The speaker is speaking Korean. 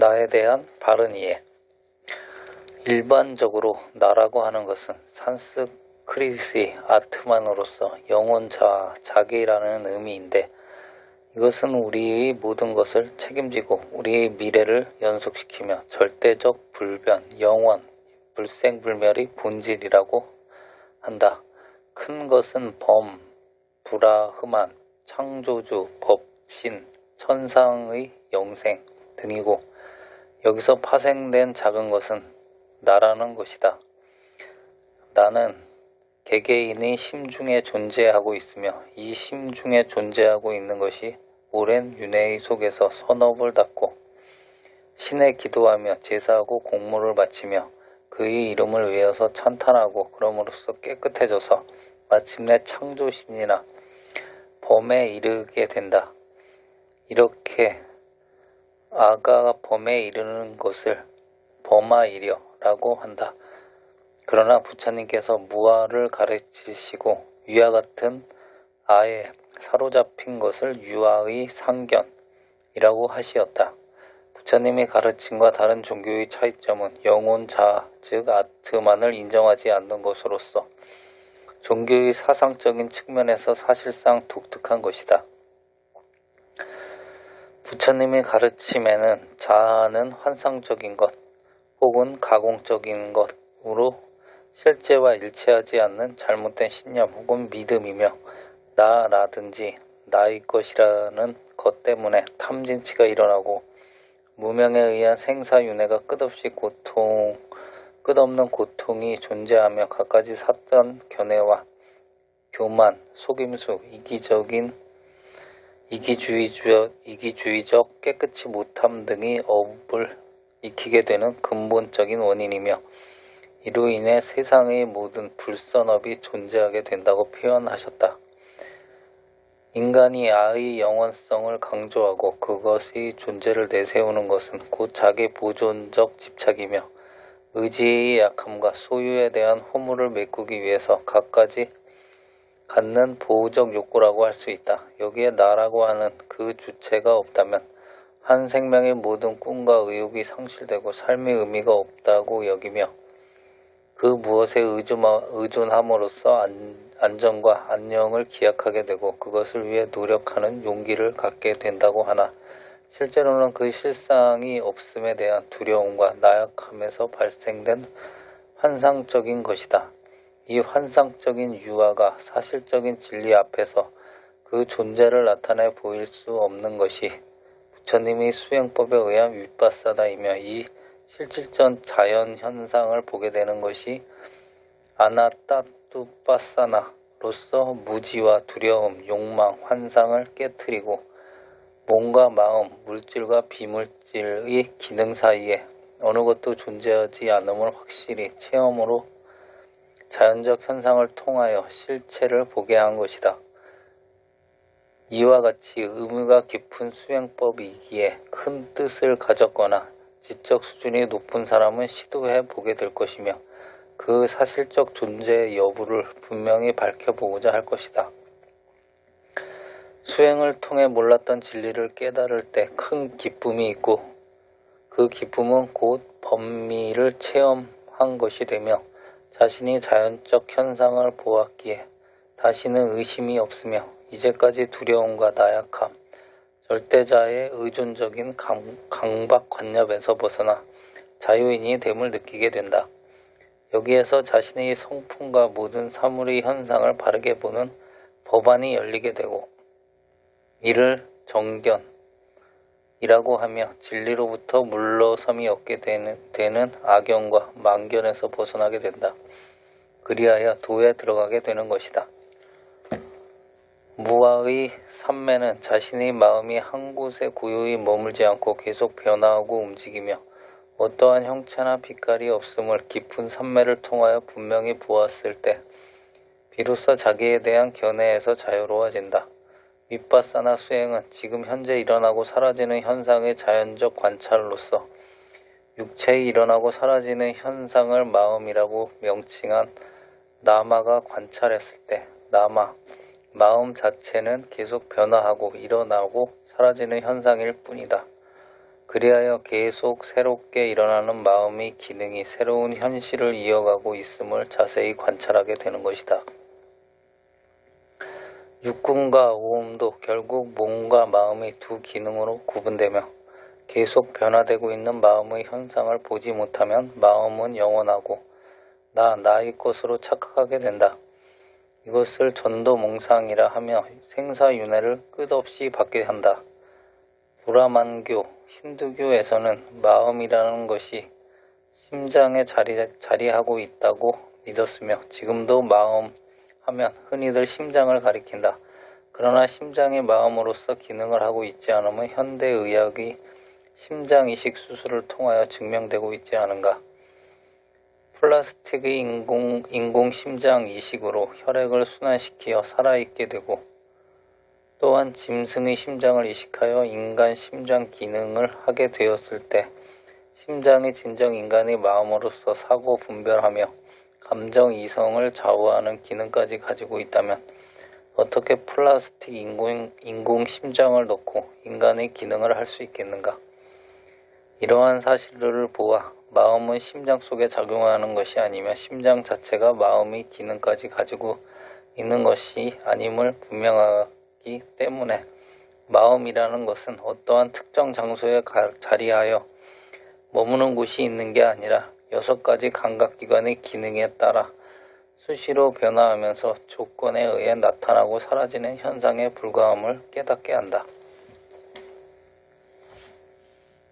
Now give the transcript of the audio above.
나에 대한 바른 이해. 일반적으로 나라고 하는 것은 산스크리트 아트만으로서 영혼 자아, 자기라는 의미인데 이것은 우리의 모든 것을 책임지고 우리의 미래를 연속시키며 절대적 불변, 영원, 불생불멸의 본질이라고 한다. 큰 것은 범, 브라흐만, 창조주, 법, 신, 천상의 영생 등이고 여기서 파생된 작은 것은 나라는 것이다. 나는 개개인의 심중에 존재하고 있으며 이 심중에 존재하고 있는 것이 오랜 윤회 속에서 선업을 닦고 신에 기도하며 제사하고 공물을 바치며 그의 이름을 외워서 찬탄하고 그럼으로써 깨끗해져서 마침내 창조신이나 범에 이르게 된다. 이렇게 아가 범에 이르는 것을 범아이려 라고 한다. 그러나 부처님께서 무아를 가르치시고 위와 같은 아에 사로잡힌 것을 유아의 상견이라고 하시었다. 부처님이 가르침과 다른 종교의 차이점은 영혼 자아, 즉 아트만을 인정하지 않는 것으로서 종교의 사상적인 측면에서 사실상 독특한 것이다. 부처님의 가르침에는 자아는 환상적인 것 혹은 가공적인 것으로 실제와 일치하지 않는 잘못된 신념 혹은 믿음이며 나라든지 나의 것이라는 것 때문에 탐진치가 일어나고 무명에 의한 생사윤회가 끝없는 고통이 존재하며 갖가지 삿된 견해와 교만, 속임수, 이기주의적 깨끗이 못함 등의 업을 익히게 되는 근본적인 원인이며 이로 인해 세상의 모든 불선업이 존재하게 된다고 표현하셨다. 인간이 아의 영원성을 강조하고 그것의 존재를 내세우는 것은 곧 자기 보존적 집착이며 의지의 약함과 소유에 대한 허물을 메꾸기 위해서 갖가지 갖는 보호적 욕구라고 할 수 있다. 여기에 나라고 하는 그 주체가 없다면 한 생명의 모든 꿈과 의욕이 상실되고 삶의 의미가 없다고 여기며 그 무엇에 의존함으로써 안정과 안녕을 기약하게 되고 그것을 위해 노력하는 용기를 갖게 된다고 하나 실제로는 그 실상이 없음에 대한 두려움과 나약함에서 발생된 환상적인 것이다. 이 환상적인 유아가 사실적인 진리 앞에서 그 존재를 나타내 보일 수 없는 것이 부처님의 수행법에 의한 윗바사다이며 이 실질적 자연 현상을 보게 되는 것이 아나따뚜빠사나로서 무지와 두려움, 욕망, 환상을 깨트리고 몸과 마음, 물질과 비물질의 기능 사이에 어느 것도 존재하지 않음을 확실히 체험으로 자연적 현상을 통하여 실체를 보게 한 것이다. 이와 같이 의무가 깊은 수행법이기에 큰 뜻을 가졌거나 지적 수준이 높은 사람은 시도해 보게 될 것이며 그 사실적 존재 여부를 분명히 밝혀보고자 할 것이다. 수행을 통해 몰랐던 진리를 깨달을 때 큰 기쁨이 있고 그 기쁨은 곧 법미를 체험한 것이 되며 자신이 자연적 현상을 보았기에 다시는 의심이 없으며 이제까지 두려움과 나약함, 절대자의 의존적인 강박관념에서 벗어나 자유인이 됨을 느끼게 된다. 여기에서 자신의 성품과 모든 사물의 현상을 바르게 보는 법안이 열리게 되고 이를 정견이라고 하며 진리로부터 물러섬이 없게 되는 악연과 만견에서 벗어나게 된다. 그리하여 도에 들어가게 되는 것이다. 무아의 삼매는 자신의 마음이 한 곳에 고요히 머물지 않고 계속 변화하고 움직이며 어떠한 형체나 빛깔이 없음을 깊은 삼매를 통하여 분명히 보았을 때 비로소 자기에 대한 견해에서 자유로워진다. 윗바사나 수행은 지금 현재 일어나고 사라지는 현상의 자연적 관찰로서 육체에 일어나고 사라지는 현상을 마음이라고 명칭한 나마가 관찰했을 때 마음 자체는 계속 변화하고 일어나고 사라지는 현상일 뿐이다. 그리하여 계속 새롭게 일어나는 마음의 기능이 새로운 현실을 이어가고 있음을 자세히 관찰하게 되는 것이다. 육군과 오음도 결국 몸과 마음의 두 기능으로 구분되며 계속 변화되고 있는 마음의 현상을 보지 못하면 마음은 영원하고 나의 것으로 착각하게 된다. 이것을 전도몽상이라 하며 생사윤회를 끝없이 받게 한다. 브라만교, 힌두교에서는 마음이라는 것이 심장에 자리하고 있다고 믿었으며 지금도 마음 하면 흔히들 심장을 가리킨다. 그러나 심장이 마음으로서 기능을 하고 있지 않으면 현대의학이 심장이식 수술을 통하여 증명되고 있지 않은가. 플라스틱의 인공 심장 이식으로 혈액을 순환시키어 살아있게 되고 또한 짐승의 심장을 이식하여 인간 심장 기능을 하게 되었을 때 심장이 진정 인간의 마음으로서 사고 분별하며 감정 이성을 좌우하는 기능까지 가지고 있다면 어떻게 플라스틱 인공 심장을 넣고 인간의 기능을 할 수 있겠는가? 이러한 사실들을 보아 마음은 심장 속에 작용하는 것이 아니며 심장 자체가 마음의 기능까지 가지고 있는 것이 아님을 분명하기 때문에 마음이라는 것은 어떠한 특정 장소에 자리하여 머무는 곳이 있는 게 아니라 6가지 감각기관의 기능에 따라 수시로 변화하면서 조건에 의해 나타나고 사라지는 현상에 불과함을 깨닫게 한다.